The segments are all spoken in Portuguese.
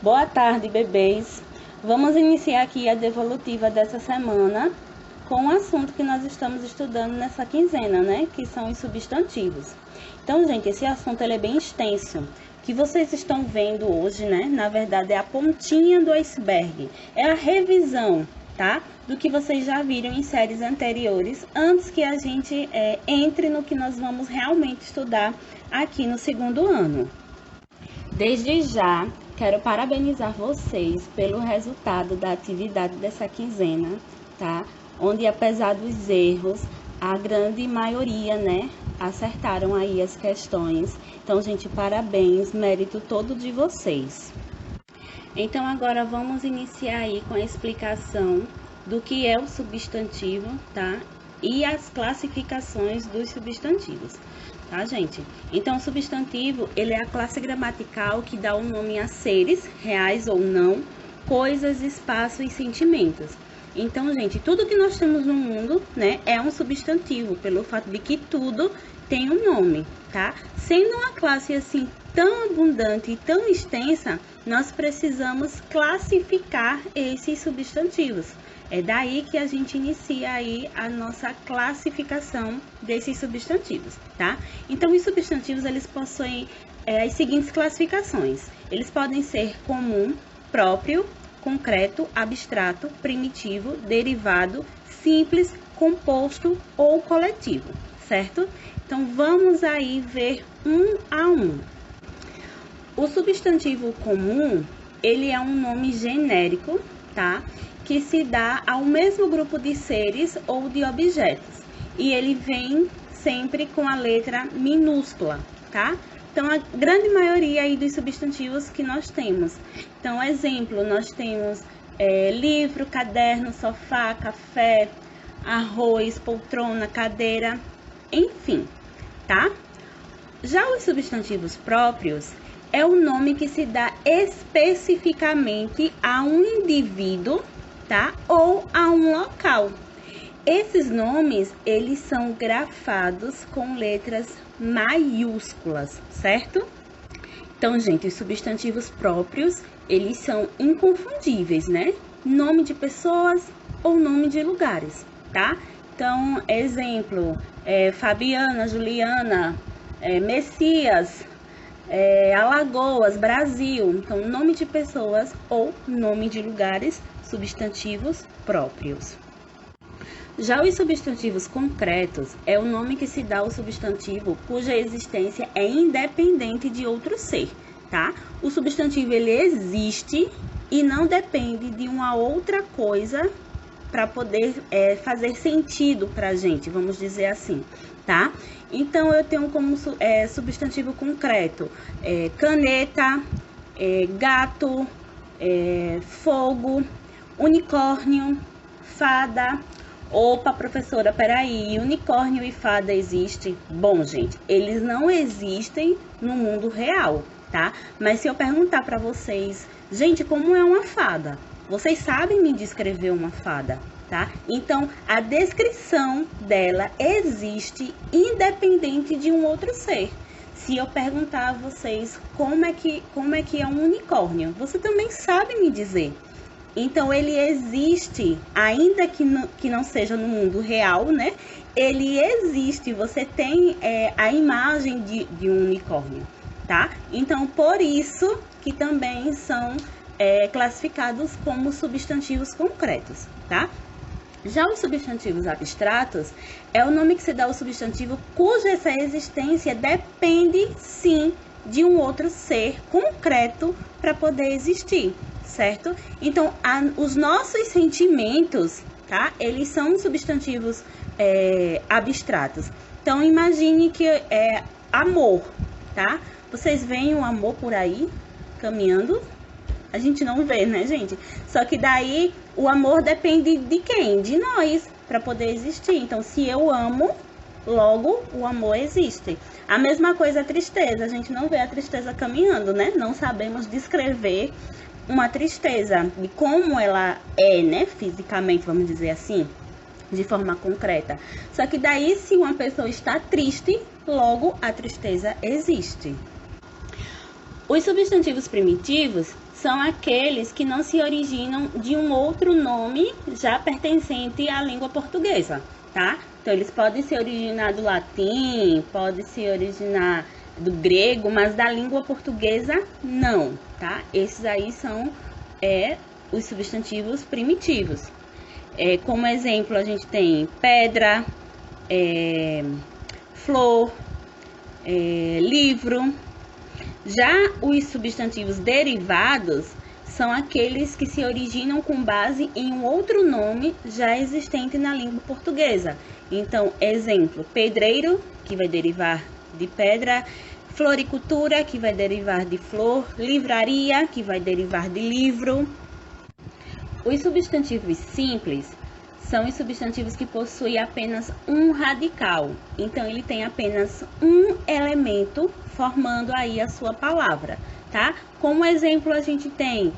Boa tarde, bebês. Vamos iniciar aqui a devolutiva dessa semana com o assunto que nós estamos estudando nessa quinzena, né? Que são os substantivos. Então, gente, esse assunto ele é bem extenso. O que vocês estão vendo hoje, né? Na verdade, é a pontinha do iceberg. É a revisão, tá? Do que vocês já viram em séries anteriores, antes que a gente entre no que nós vamos realmente estudar aqui no segundo ano. Desde já, quero parabenizar vocês pelo resultado da atividade dessa quinzena, tá? Onde, apesar dos erros, a grande maioria, né, acertaram aí as questões. Então, gente, parabéns, mérito todo de vocês. Então, agora vamos iniciar aí com a explicação do que é o substantivo, tá? E as classificações dos substantivos. Tá, gente? Então, o substantivo, ele é a classe gramatical que dá o nome a seres, reais ou não, coisas, espaço e sentimentos. Então, gente, tudo que nós temos no mundo, né, é um substantivo, pelo fato de que tudo tem um nome, tá? Sendo uma classe, assim, tão abundante e tão extensa, nós precisamos classificar esses substantivos. É daí que a gente inicia aí a nossa classificação desses substantivos, tá? Então, os substantivos, eles possuem as seguintes classificações. Eles podem ser comum, próprio, concreto, abstrato, primitivo, derivado, simples, composto ou coletivo, certo? Então, vamos aí ver um a um. O substantivo comum, ele é um nome genérico, tá? Que se dá ao mesmo grupo de seres ou de objetos. E ele vem sempre com a letra minúscula, tá? Então, a grande maioria aí dos substantivos que nós temos. Então, exemplo, nós temos livro, caderno, sofá, café, arroz, poltrona, cadeira, enfim, tá? Já os substantivos próprios é o nome que se dá especificamente a um indivíduo, tá? Ou a um local. Esses nomes, eles são grafados com letras maiúsculas, certo? Então, gente, os substantivos próprios, eles são inconfundíveis, né? Nome de pessoas ou nome de lugares, tá? Então, exemplo, Fabiana, Juliana, Messias, Alagoas, Brasil. Então, nome de pessoas ou nome de lugares, substantivos próprios. Já os substantivos concretos é o nome que se dá ao substantivo cuja existência é independente de outro ser, tá? O substantivo, ele existe e não depende de uma outra coisa para poder fazer sentido para a gente, vamos dizer assim, tá? Então, eu tenho como substantivo concreto caneta, gato, fogo, unicórnio, fada. Opa, professora, peraí, unicórnio e fada existe? Bom, gente, eles não existem no mundo real, tá? Mas se eu perguntar para vocês, gente, como é uma fada? Vocês sabem me descrever uma fada, tá? Então, a descrição dela existe independente de um outro ser. Se eu perguntar a vocês como é que é um unicórnio, você também sabe me dizer. Então, ele existe, ainda que não seja no mundo real, né? Ele existe, você tem a imagem de um unicórnio, tá? Então, por isso que também são classificados como substantivos concretos, tá? Já os substantivos abstratos é o nome que se dá ao substantivo cuja essa existência depende, sim, de um outro ser concreto para poder existir, certo? Então, os nossos sentimentos, tá? Eles são substantivos abstratos. Então, imagine que amor, tá? Vocês veem o amor por aí, caminhando? A gente não vê, né, gente? Só que daí, o amor depende de quem? De nós, para poder existir. Então, se eu amo, logo o amor existe. A mesma coisa a tristeza. A gente não vê a tristeza caminhando, né? Não sabemos descrever uma tristeza, de como ela é, né, fisicamente, vamos dizer assim, de forma concreta. Só que daí, se uma pessoa está triste, logo a tristeza existe. Os substantivos primitivos são aqueles que não se originam de um outro nome já pertencente à língua portuguesa, tá? Então, eles podem se originar do latim, podem se originar do grego, mas da língua portuguesa, não, tá? Esses aí são os substantivos primitivos. Como exemplo, a gente tem pedra, flor, livro. Já os substantivos derivados são aqueles que se originam com base em um outro nome já existente na língua portuguesa. Então, exemplo, pedreiro, que vai derivar de pedra, floricultura, que vai derivar de flor, livraria, que vai derivar de livro. Os substantivos simples são os substantivos que possuem apenas um radical. Então, ele tem apenas um elemento formando aí a sua palavra, tá? Como exemplo, a gente tem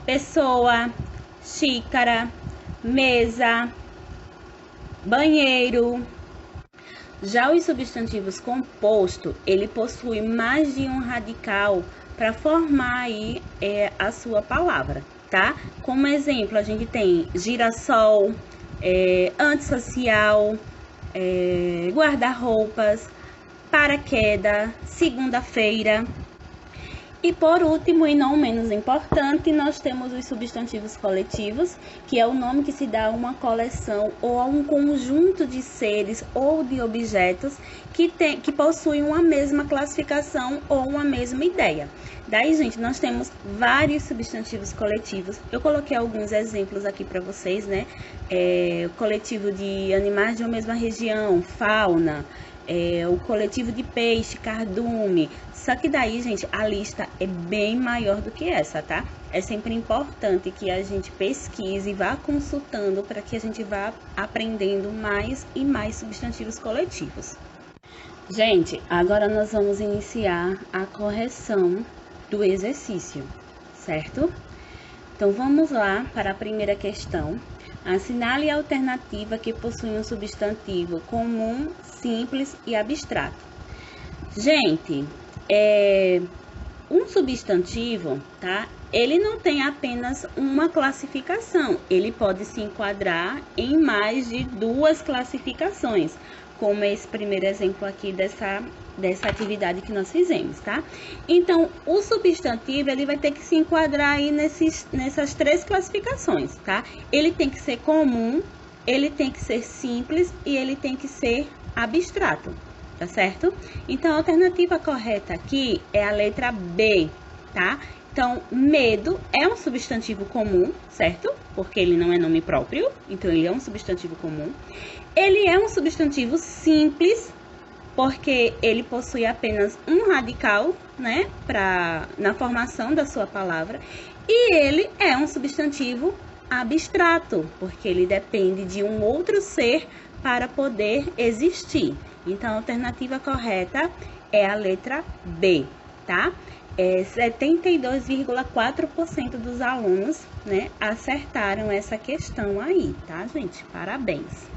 pessoa, xícara, mesa, banheiro. Já os substantivos compostos, ele possui mais de um radical para formar aí a sua palavra, tá? Como exemplo, a gente tem girassol, antissocial, guarda-roupas, paraquedas, segunda-feira. E por último, e não menos importante, nós temos os substantivos coletivos, que é o nome que se dá a uma coleção ou a um conjunto de seres ou de objetos que possuem uma mesma classificação ou uma mesma ideia. Daí, gente, nós temos vários substantivos coletivos. Eu coloquei alguns exemplos aqui para vocês, né? O coletivo de animais de uma mesma região, fauna, o coletivo de peixe, cardume. Só que daí, gente, a lista é bem maior do que essa, tá? É sempre importante que a gente pesquise e vá consultando para que a gente vá aprendendo mais e mais substantivos coletivos. Gente, agora nós vamos iniciar a correção do exercício, certo? Então, vamos lá para a primeira questão. Assinale a alternativa que possui um substantivo comum, simples e abstrato. Gente, um substantivo, tá? Ele não tem apenas uma classificação, ele pode se enquadrar em mais de duas classificações, como esse primeiro exemplo aqui dessa atividade que nós fizemos, tá? Então, o substantivo, ele vai ter que se enquadrar aí nessas três classificações, tá? Ele tem que ser comum, ele tem que ser simples e ele tem que ser abstrato, tá certo? Então, a alternativa correta aqui é a letra B, tá? Então, medo é um substantivo comum, certo? Porque ele não é nome próprio, então ele é um substantivo comum. Ele é um substantivo simples, porque ele possui apenas um radical, né, na formação da sua palavra. E ele é um substantivo abstrato, porque ele depende de um outro ser para poder existir. Então, a alternativa correta é a letra B, tá? 72,4% dos alunos, né, acertaram essa questão aí, tá, gente? Parabéns.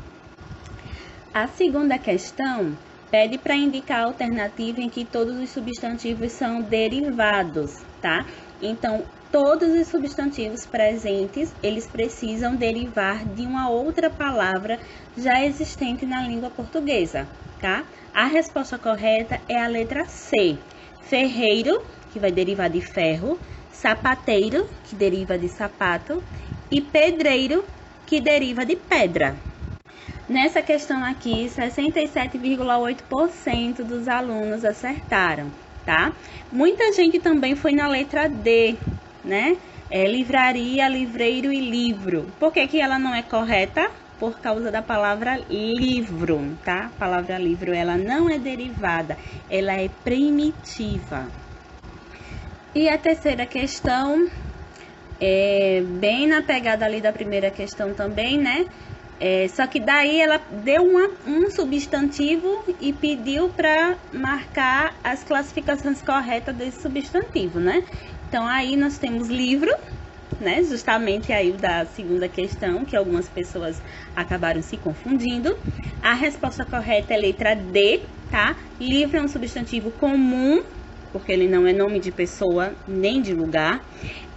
A segunda questão pede para indicar a alternativa em que todos os substantivos são derivados, tá? Então, todos os substantivos presentes, eles precisam derivar de uma outra palavra já existente na língua portuguesa, tá? A resposta correta é a letra C. Ferreiro, que vai derivar de ferro, sapateiro, que deriva de sapato, e pedreiro, que deriva de pedra. Nessa questão aqui, 67,8% dos alunos acertaram, tá? Muita gente também foi na letra D, né? Livraria, livreiro e livro. Por que que ela não é correta? Por causa da palavra livro, tá? A palavra livro, ela não é derivada, ela é primitiva. E a terceira questão, bem na pegada ali da primeira questão também, né? Só que daí ela deu um substantivo e pediu para marcar as classificações corretas desse substantivo, né? Então, aí nós temos livro, né? Justamente aí da segunda questão, que algumas pessoas acabaram se confundindo. A resposta correta é letra D, tá? Livro é um substantivo comum, porque ele não é nome de pessoa nem de lugar.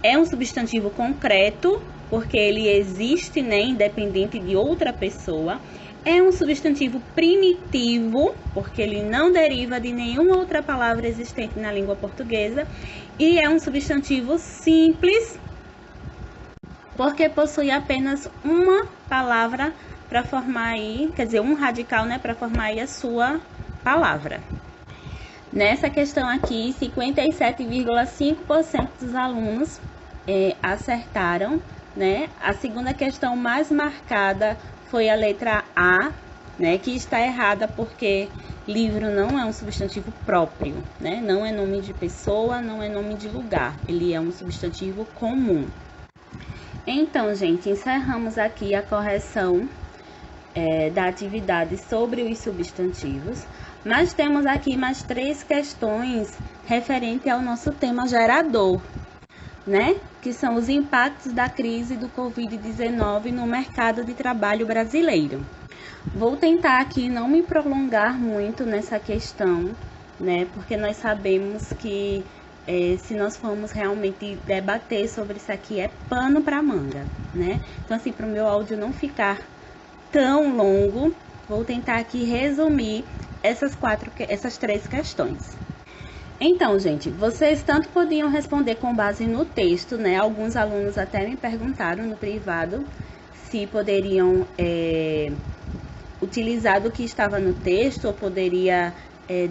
É um substantivo concreto, porque ele existe, né, independente de outra pessoa. É um substantivo primitivo, porque ele não deriva de nenhuma outra palavra existente na língua portuguesa. E é um substantivo simples, porque possui apenas uma palavra para formar aí, quer dizer, um radical, né, para formar aí a sua palavra. Nessa questão aqui, 57,5% dos alunos acertaram, né? A segunda questão mais marcada foi a letra A, né, que está errada porque livro não é um substantivo próprio, né? Não é nome de pessoa, não é nome de lugar, ele é um substantivo comum. Então, gente, encerramos aqui a correção da atividade sobre os substantivos, mas temos aqui mais 3 questões referente ao nosso tema gerador, né? Que são os impactos da crise do Covid-19 no mercado de trabalho brasileiro. Vou tentar aqui não me prolongar muito nessa questão, né? Porque nós sabemos que se nós formos realmente debater sobre isso aqui, é pano para manga, né? Então, assim, para o meu áudio não ficar tão longo, vou tentar aqui resumir essas 3 questões. Então, gente, vocês tanto podiam responder com base no texto, né? Alguns alunos até me perguntaram no privado se poderiam utilizar do que estava no texto ou poderia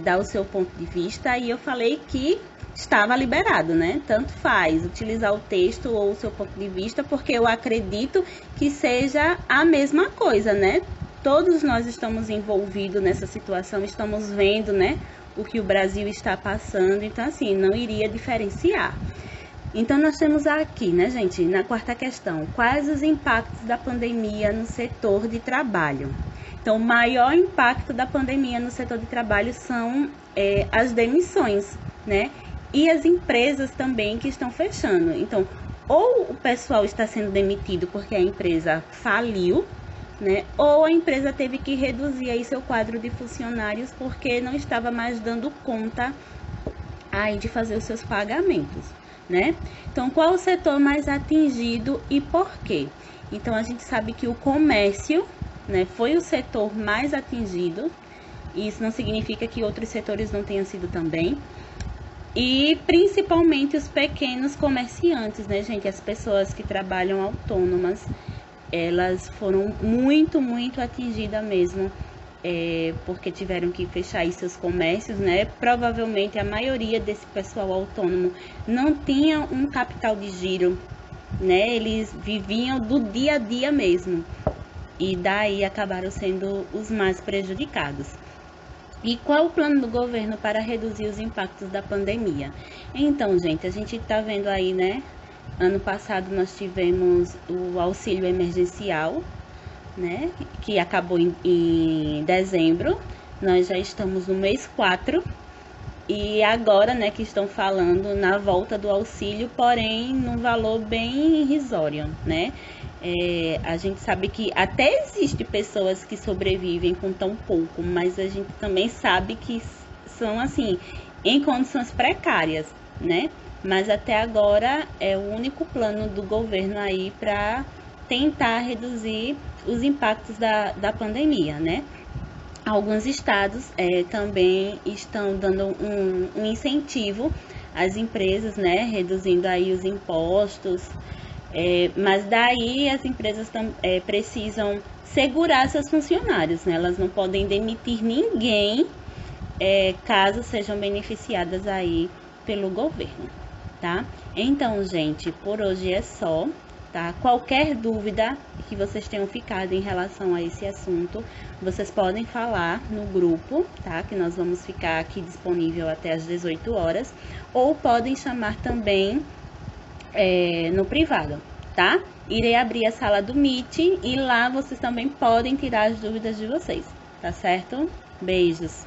dar o seu ponto de vista, e eu falei que estava liberado, né? Tanto faz utilizar o texto ou o seu ponto de vista, porque eu acredito que seja a mesma coisa, né? Todos nós estamos envolvidos nessa situação, estamos vendo, né, o que o Brasil está passando, então assim, não iria diferenciar. Então nós temos aqui, né, gente, na quarta questão, quais os impactos da pandemia no setor de trabalho? Então, o maior impacto da pandemia no setor de trabalho são as demissões, né? E as empresas também que estão fechando. Então, ou o pessoal está sendo demitido porque a empresa faliu, né? Ou a empresa teve que reduzir aí seu quadro de funcionários porque não estava mais dando conta aí de fazer os seus pagamentos, né? Então, qual o setor mais atingido e por quê? Então, a gente sabe que o comércio, né, foi o setor mais atingido. Isso não significa que outros setores não tenham sido também. E principalmente os pequenos comerciantes, né, gente? As pessoas que trabalham autônomas, elas foram muito atingidas mesmo, porque tiveram que fechar aí seus comércios, né? Provavelmente a maioria desse pessoal autônomo não tinha um capital de giro, né? Eles viviam do dia a dia mesmo, e daí acabaram sendo os mais prejudicados. E qual o plano do governo para reduzir os impactos da pandemia? Então, gente, a gente está vendo aí, né? Ano passado nós tivemos o auxílio emergencial, né? Que acabou em dezembro. Nós já estamos no mês 4. E agora, né, que estão falando na volta do auxílio, porém num valor bem irrisório, né? A gente sabe que até existe pessoas que sobrevivem com tão pouco, mas a gente também sabe que são, assim, em condições precárias, né? Mas até agora é o único plano do governo aí para tentar reduzir os impactos da pandemia, né? Alguns estados também estão dando um incentivo às empresas, né? Reduzindo aí os impostos. Mas daí as empresas precisam segurar seus funcionários, né? Elas não podem demitir ninguém caso sejam beneficiadas aí pelo governo, tá? Então, gente, por hoje é só, tá? Qualquer dúvida que vocês tenham ficado em relação a esse assunto, vocês podem falar no grupo, tá? Que nós vamos ficar aqui disponível até às 18 horas, ou podem chamar também no privado, tá? Irei abrir a sala do Meet e lá vocês também podem tirar as dúvidas de vocês, tá certo? Beijos!